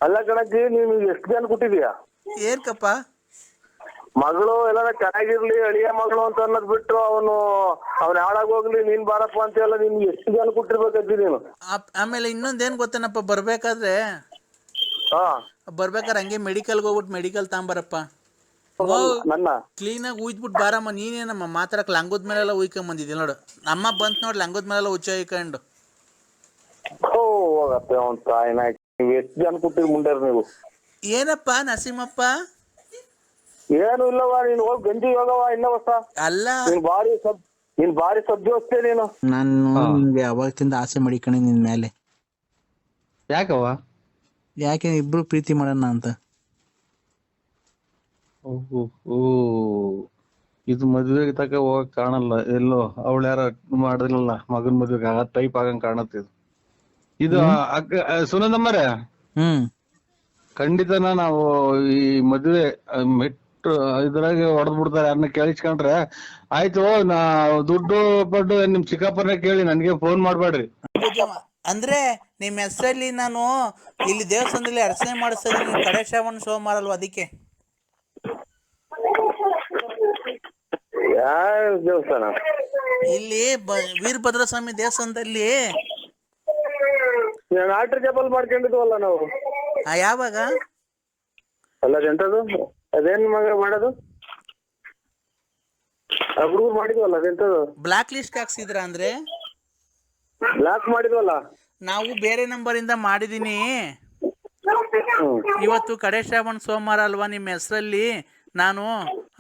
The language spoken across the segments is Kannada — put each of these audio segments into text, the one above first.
ಅಲ್ಲ ಕಣಜ್ಜಿ, ನೀನು ಎಷ್ಟು ಜನ ಕೊಟ್ಟಿದೀಯಾ? ಏನ್ಕಪ್ಪ ಮಗಳು ಎಲ್ಲ ಚೆನ್ನಾಗಿರ್ಲಿ, ಅಳಿಯ ಮಗಳು ಅಂತ ಅನ್ನೋದ್ ಬಿಟ್ಟು ಅವನ್ ಹಾಳಾಗೋಗ್ಲಿ, ನೀನ್ ಬಾರಪ್ಪ ಅಂತ ಎಲ್ಲ ನಿನ್ಗೆ ಎಷ್ಟು ಜನ ಕೊಟ್ಟಿರ್ಬೇಕಜ್ಜಿ ನೀನು? ಆಮೇಲೆ ಇನ್ನೊಂದೇನು ಗೊತ್ತೇನಪ್ಪ, ಬರ್ಬೇಕಾದ್ರೆ ಹಾ, ಹಂಗೆ ಮೆಡಿಕಲ್ಗೆ ಹೋಗ್ಬಿಟ್ಟು ಮೆಡಿಕಲ್ ತಗೊಂಬರಪ್ಪ. ನನ್ನ ಕ್ಲೀನಾಗಿ ಉಯ್ದ್ಬಿಟ್ಟು ಬಾರಮ್ಮ. ನೀನೇನಮ್ಮ ಮಾತಾಡಕ್ಕೆ ಲಂಗದ ಮೇಲೆಲ್ಲ ಉಯ್ಕೊಂಬಂದಿದ್ದಿ ನೋಡು. ಅಮ್ಮ ಬಂತು ನೋಡಿ ಲಂಗದ ಮೇಲೆಲ್ಲ ಉಚ್ಚ ಇಕ್ಕೊಂಡು. ಹೋಗತ್ತೆ ಅವನ್ ತಾಯಿನ. ನೀವು ಎಷ್ಟು ಜನ ಕೊಟ್ಟಿರಿ ಮುಂಡ್ಯಾರ ನೀವು? ಏನಪ್ಪ ನರಸಿಂಹಪ್ಪ? ಏನು ಇಲ್ಲವ, ನೀನ್ ಹೋಗಿ ಗಂಜಿ ಹೋಗವ ಇನ್ನ ಹೊಸ. ಅಲ್ಲ ನೀನ್ ಭಾರಿ ಸದ್ಯೋಸ್ತೆ ನೀನು. ನಾನು ನಿನ್ಗೆ ಯಾವತ್ತಿಂದ ಆಸೆ ಮಾಡಿಕಣಿ ನಿನ್ ಮೇಲೆ. ಯಾಕವ್ವ? ಯಾಕೆ ಇಬ್ರು ಪ್ರೀತಿ ಮಾಡೋಣ ಅಂತ. ಓ, ಇದು ಮದ್ವೆಗೆ ತಕ ಹೋಗಕ್ ಕಾಣಲ್ಲ ಎಲ್ಲೋ. ಅವಳು ಯಾರ ಮಾಡಿದ್ರಲ್ಲ ಮಗನ್ ಮದ್ವೆಗೆ ಆ ಟೈಪ್ ಆಗಂಗ್ ಕಾಣತ್ತೆ ಇದು. ಸುನಂದಮ್ಮರೇ, ಖಂಡಿತನ ನಾವು ಈ ಮದ್ವೆ ಮೆಟ್ರು ಇದ್ರಾಗೆ ಹೊಡೆದ್ ಬಿಡ್ತಾರೆ. ಯಾರನ್ನ ಕೇಳಿಸ್ಕೊಂಡ್ರೆ ಆಯ್ತು. ದುಡ್ಡು ಪಡ್ಡು ನಿಮ್ ಚಿಕ್ಕಪ್ಪನ ಕೇಳಿ ನನ್ಗೆ ಫೋನ್ ಮಾಡ್ಬೇಡ್ರಿ. ಅಂದ್ರೆ ನಿಮ್ ಹೆಸರಲ್ಲಿ ನಾನು ಇಲ್ಲಿ ದೇವಸ್ಥಾನದಲ್ಲಿ ಅರ್ಚನೆ ಮಾಡಿಸ್ತಾ ಇದೀನಿ. ಕಡೆ ಶ್ರಾವಣ ಸೋಮವಾರ ಅಲ್ವಾ, ಅದಕ್ಕೆ. ಯಾವ ದೇವಸ್ಥಾನ? ಇಲ್ಲಿ ವೀರಭದ್ರ ಸ್ವಾಮಿ ದೇವಸ್ಥಾನದಲ್ಲಿ. ಆಲ್ಟರ್ ಜಪಲ್ ಮಾಡ್ಕೊಂಡಿದ್ವಲ್ಲ ನಾವು. ಯಾವಾಗ? ಅಲ್ಲ ಎಂತದು, ಅದೇನ್ ಮಗ ಮಾಡೋದು? ಹುಡುಗರು ಮಾಡಿದ್ವಲ್ಲ, ಅದೆಂತದು? Block list ಹಾಕ್ಸಿದ್ರ? ಅಂದ್ರೆ ಬ್ಲಾಕ್ ಮಾಡಿದ್ವಲ್ಲ ನಾವು ಬೇರೆ ನಂಬರ್ ಇಂದ ಮಾಡಿದೀನಿ. ಇವತ್ತು ಕಡೆ ಶ್ರಾವಣ ಸೋಮವಾರ ಅಲ್ವಾ, ನಿಮ್ಮ ಹೆಸರಲ್ಲಿ ನಾನು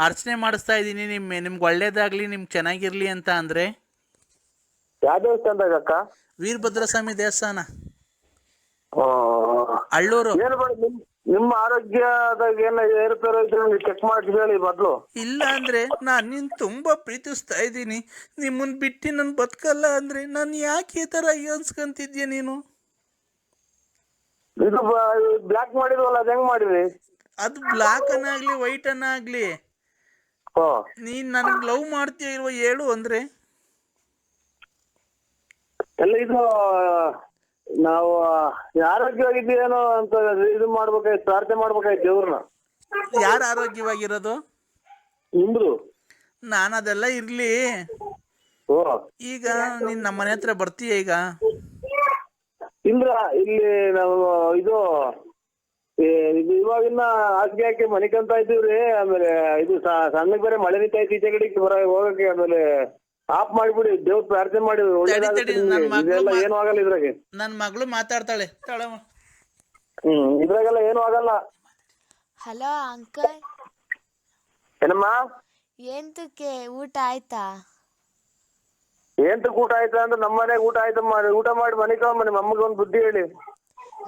ಅರ್ಚನೆ ಮಾಡಿಸ್ತಾ ಇದ್ದೀನಿ. ನಿಮ್ಗೆ ಒಳ್ಳೇದಾಗ್ಲಿ, ನಿಮ್ಗೆ ಚೆನ್ನಾಗಿರ್ಲಿ ಅಂತ. ಅಂದ್ರೆ ಯಾವ ದೇವಸ್ಥಾನದಾಗ ಅಕ್ಕ? ವೀರಭದ್ರ ಸ್ವಾಮಿ ದೇವಸ್ಥಾನ, ಅಳ್ಳೂರು. ನಿಮ್ಮ ಆರೋಗ್ಯದಾಗ ಏನ ಏರುಪೇರು ಇದ್ರೆ ಚೆಕ್ ಮಾಡಿ ಹೇಳಿ ಮೊದ್ಲು. ಇಲ್ಲ ಅಂದ್ರೆ ನಾನು ನಿನ್ ತುಂಬಾ ಪ್ರೀತಿಸ್ತಾ ಇದ್ದೀನಿ. ನಿಮ್ಮನ್ ಬಿಟ್ಟು ನನ್ ಬದುಕಲ್ಲ ಅಂದ್ರೆ ನಾನು ಯಾಕೆ ಈ ತರ ಅನ್ಸ್ಕೊಂತಿದ್ಯ ನೀನು? ಇದು ಬ್ಲಾಕ್ ಮಾಡಿದ್ವಲ್ಲ, ಅದ ಹೆಂಗ್ ಮಾಡಿದ್ರಿ? ಅದು ಬ್ಲಾಕ್ ಅನ್ನಾಗ್ಲಿ ವೈಟ್ ಅನ್ನಾಗ್ಲಿ, ನೀನ್ ನನ್ಗೆ ಲವ್ ಮಾಡ್ತೀಯ ಇಲ್ವ ಹೇಳು. ಅಂದ್ರೆ ಎಲ್ಲ ಇದು ನಾವು ಆರೋಗ್ಯವಾಗಿದ್ದೀವೇನೋ ಅಂತ ಇದು ಮಾಡ್ಬೇಕಾಯ್ತು, ಪ್ರಾರ್ಥನೆ ಮಾಡ್ಬೇಕಾಯ್ತು ದೇವ್ರನ್ನ. ಯಾರು ಆರೋಗ್ಯವಾಗಿರೋದು? ನಿಮ್ದು. ನಾನು ಅದೆಲ್ಲ ಇರ್ಲಿ. ಈಗ ನೀನ್ ನಮ್ಮ ಮನೆ ಹತ್ರ ಬರ್ತೀಯ ಈಗ? ಇಲ್ಲ, ಇಲ್ಲಿ ನಾವು ಇದು ಇವಾಗಿನ್ನ ಹಾಸಿಗೆ ಹಾಕಿ ಮನಿಕಂತ ಇದ್ದೀವ್ರಿ. ಆಮೇಲೆ ಇದು ಸಣ್ಣಗ್ ಬೇರೆ ಮಳೆ ನಿಂತ ಐತಿ ಈಚೆ ಕಡೆಗೆ ಹೋಗಕ್ಕೆ. ಆಮೇಲೆ ಆಫ್ ಮಾಡ್ಬಿಡಿ, ದೇವ್ರ ಪ್ರಾರ್ಥನೆ ಮಾಡಿ. ಏನು ಆಗಲ್ಲ ಇದ್ರಾಗೆ. ನನ್ ಮಗಳು ಮಾತಾಡ್ತಾಳೆ. ಇದ್ರಾಗೆಲ್ಲ ಏನು ಆಗಲ್ಲ. Hello uncle. ಏನಮ್ಮ? ಎಂತಕ್ಕೆ ಊಟ ಆಯ್ತಾ? ಊಟ ಆಯ್ತಾ ಅಂದ್ರೆ ನಮ್ಮ ಮನೆಗೆ ಊಟ ಆಯ್ತಮ್ಮ. ಊಟ ಮಾಡಿ ಮನೆ ಕಮ್ಮ, ನಿಮ್ಮ ಅಮ್ಮಗೆ ಒಂದು ಬುದ್ಧಿ ಹೇಳಿ.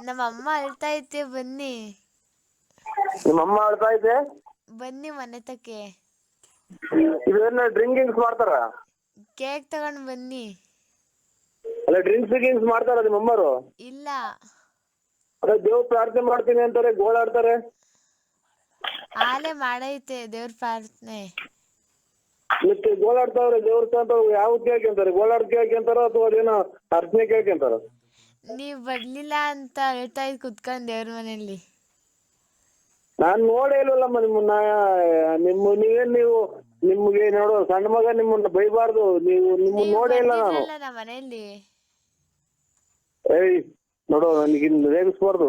ನಮ್ಮ ಅಮ್ಮ ಅಳ್ತಾ ಐತೆ, ಬನ್ನಿ. ನಿಮ್ಮ ಅಮ್ಮ ಅಳ್ತಾ ಐತೆ? ಬನ್ನಿ ಮನೆ ತಕ್ಕೆ. ಇದೇನ ಡ್ರಿಂಕಿಂಗ್ಸ್ ಮಾಡ್ತಾರ? ಕೇಕ್ ತಗೊಂಡ್ ಬನ್ನಿ. ಅಲ್ಲ, ಡ್ರಿಂಕ್ಸ್ ಮಾಡ್ತಾರ ನಿಮ್ಮ ಅಮ್ಮರು? ಇಲ್ಲ. ಅದೇ ದೇವ್ರ ಪ್ರಾರ್ಥನೆ ಮಾಡ್ತೀನಿ ಅಂತಾರೆ, ಗೋಳಾಡ್ತಾರೆ. ಆಲೆ ಮಾಡೈತೆ ದೇವ್ರ ಪ್ರಾರ್ಥನೆ. ಮತ್ತೆ ಗೋಳಾಡ್ತಾವ್ರೆ ದೇವ್ರ ಅಂತ ಯಾವ ಕೇಳ್ಕೊಂತಾರೆ? ಗೋಳಾಡ್ ಕೇಳ್ಕೊಂತಾರ ಅಥವಾ ಅದೇನೋ ಅರ್ಚನೆ ಕೇಳ್ಕೊಂತಾರ? ನೀವ್ ಬರ್ಲಿಲ್ಲ ಅಂತ ಹೇಳ್ತಾ ಇದ್ ಕುತ್ಕೊಂಡ್ ದೇವ್ರ ಮನೆಯಲ್ಲಿ. ನಾನ್ ನೋಡೇ ಇಲ್ವಲ್ಲಮ್ಮ ನಿಮ್ಮನ್ನ. ನಿಮ್ಗೆ ನೋಡು, ಸಣ್ಣ ಮಗ ನಿಮ್ಮನ್ನ ಬೈಬಾರ್ದು. ನಿಮ್ಮನ್ನ ನೋಡೇ ಇಲ್ಲ ನಾನು. ನಮ್ಮ ಮನೆಯಲ್ಲಿ ಏಯ್ ನೋಡು, ನನಗೆ ರೇಗಿಸ್ಬಾರ್ದು.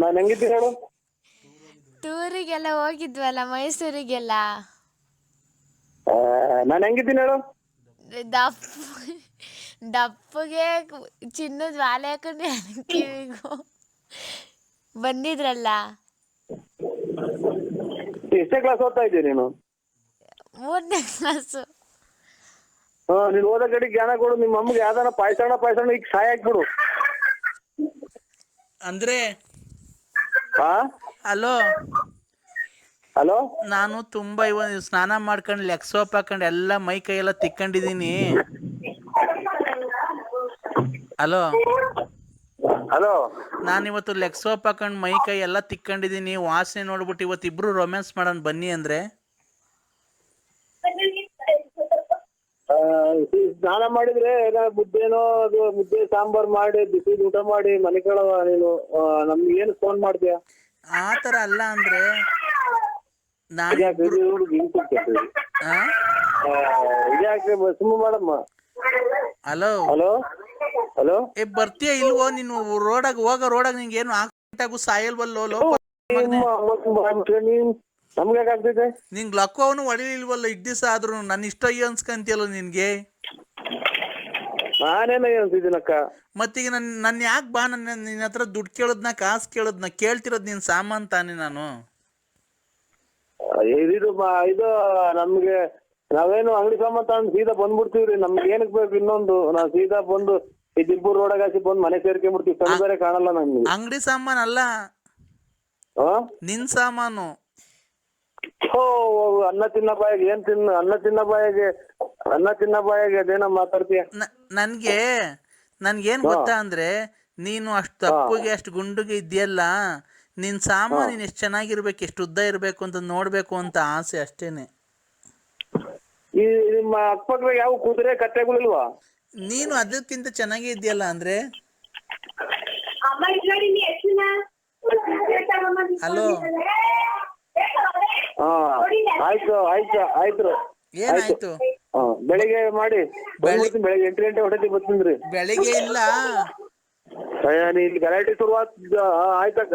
ನಾನ್ ಹೆಂಗಿದ್ದೀನಿ ಹೇಳು? ಟೂರಿಗೆಲ್ಲ ಹೋಗಿದ್ವಲ್ಲ, ಮೈಸೂರಿಗೆಲ್ಲ. ನಾನ್ ಹೆಂಗಿದ್ದೀನಿ ಹೇಳು? ದಪ್ಪಗೆ ಚಿನ್ನದ ವಾಲೆ ಹಾಕೊಂಡು ಕಿವಿಗೂ ಬಂದಿದ್ರಲ್ಲ. ಎಷ್ಟೇ ಕ್ಲಾಸ್ ಓದ್ತಾ ಇದ್ದೀಯ ನೀನು? 3ನೇ ಕ್ಲಾಸು. ನೀನ್ ಓದೋ ಕಡೆ ಜ್ಞಾನ ಕೊಡು. ನಿಮ್ಮ ಅಮ್ಮಗೆ ಯಾವ್ದಾನ ಪಾಯ್ಸಣ ಈಗ ಸಾಯ ಹಾಕ್ಬಿಡು. ಅಂದ್ರೆ ಹಲೋ, ನಾನು ತುಂಬಾ ಸ್ನಾನ ಮಾಡ್ಕೊಂಡು ಲೆಗ್ ಸೋಪ್ ಹಾಕೊಂಡು ಎಲ್ಲ ಮೈ ಕೈ ಎಲ್ಲ ತಿಕ್ಕೊಂಡಿದೀನಿ. ಹಲೋ, ನಾನಿವತ್ತು ಲೆಗ್ ಸೋಪ್ ಹಾಕೊಂಡು ಮೈ ಕೈ ಎಲ್ಲ ತಿಕ್ಕೊಂಡಿದೀನಿ. ವಾಸನೆ ನೋಡ್ಬಿಟ್ಟು ಇವತ್ತಿಬ್ರು ರೊಮ್ಯಾನ್ಸ್ ಮಾಡೋಣ ಬನ್ನಿ ಅಂದ್ರೆ. ಸ್ನಾನ ಮಾಡಿದ್ರೆ ಮುದ್ದೆನೋ ಅದು ಮುದ್ದೆ ಸಾಂಬಾರ್ ಮಾಡಿ ಬಿಸಿ ಊಟ ಮಾಡಿ ಮನೆ ಕೇಳವ ನೀನು ನಮ್ಗೆ ಏನು ಫೋನ್ ಮಾಡ್ತೀಯ? ಆ ಥರ ಅಲ್ಲ ಅಂದ್ರೆ ನಾನು ಇದ್ಯಾಕೆ ಸುಮ್ಮ ಮಾಡಮ್ಮ. ಹಲೋ ಹಲೋ ಹಲೋ ಏ ಬರ್ತೀಯ ಇಲ್ವೋ ನೀನು? ರೋಡಾಗ ನಿಂಗೆ ಏನು ಆಕ್ಸಿಡೆಂಟ್ ಸಾಯಲ್ವಲ್ಲೋ ಲೋಪ ನಮ್ಗೆ ಯಾಕಾಗ್ತೈತೆ? ನಿಂಗೆ ಲಕ್ಕವನು ಹೊಡಿಲಿಲ್ವಲ್ಲ ಇಡ್ ದಿವಸ ಆದ್ರೂ ನನ್ನ ಇಷ್ಟ ಅನ್ಸ್ಕಂತಿಯಲ್ಲ ನಿನ್ಗೆ. ನಾನೇನ ಅನ್ಸಿದ್ದೀನಕ್ಕ. ಮತ್ತೀಗ ನನ್ನ ಯಾಕೆ ಬಾ ನಿನ್ನ ಹತ್ರ ದುಡ್ಡು ಕೇಳದ್ನ ಕಾಸು ಕೇಳದ್ನ ಕೇಳ್ತಿರೋದು ನೀನ್ ಸಾಮಾನ್ ತಾನೆ ನಾನು. ಇದು ನಮ್ಗೆ ನಾವೇನು ಅಂಗಡಿ ಸಾಮಾನ್ ತಗೊಂಡು ಸೀದಾ ಬಂದ್ಬಿಡ್ತೀವ್ರಿ. ನಮ್ಗೆ ಏನಕ್ ಬೇಕು ಇನ್ನೊಂದು? ನಾವ್ ಸೀದಾ ಬಂದು ಈ ದಿಲ್ಪುರ್ ರೋಡಾಗ ಹಾಕಿ ಬಂದು ಮನೆ ಸೇರ್ಕೊಂಡ್ಬಿಡ್ತೀವಿ. ಕಣ್ಣು ಬೇರೆ ಕಾಣಲ್ಲ ನಮ್ಗೆ. ಅಂಗಡಿ ಸಾಮಾನ್ ಅಲ್ಲ, ನಿನ್ ಸಾಮಾನು. ಅನ್ನ ತಿನ್ನ ಬಾಯಿಗೆ ಏನ್ ಅನ್ನ ತಿನ್ನ ಬಾಯಿಗೆ ಅದೇನ ಮಾತಾಡ್ತೀಯ? ನನ್ಗೇನ್ ಗೊತ್ತಾ ಅಂದ್ರೆ ನೀನು ಅಷ್ಟು ತಪ್ಪುಗೆ ಅಷ್ಟು ಗುಂಡುಗೆ ಇದೆಯಲ್ಲ, ನಿನ್ ಸಾಮಾನು ನೀನ್ ಎಷ್ಟು ಚೆನ್ನಾಗಿರ್ಬೇಕು, ಎಷ್ಟು ಉದ್ದ ಇರ್ಬೇಕು ಅಂತ ನೋಡ್ಬೇಕು ಅಂತ ಆಸೆ ಅಷ್ಟೇನೆ. ಈ ನಿಮ್ಮ ಅಕ್ಕಪಕ್ಕ ಯಾವ ಕುದುರೆ ಕತ್ತೆಗಳಿಲ್ವಾ? ನೀನು ಅದಕ್ಕಿಂತ ಚೆನ್ನಾಗಿ ಇದೆಯಲ್ಲ ಅಂದ್ರೆ. ಹಲೋ ಆಯ್ತು ಆಯ್ತು ಆಯ್ತು ಏನಾಯ್ತು? ಬೆಳಿಗ್ಗೆ ಮಾಡಿ ಬೆಳಿಗ್ಗೆ 8 ಗಂಟೆ ಹೊಡೆದಿ ಬರ್ತೀನಿ. ಬೆಳಿಗ್ಗೆ ಇಲ್ಲ, ಇಲ್ಲಿ ಗಲಾಟೆ ಶುರು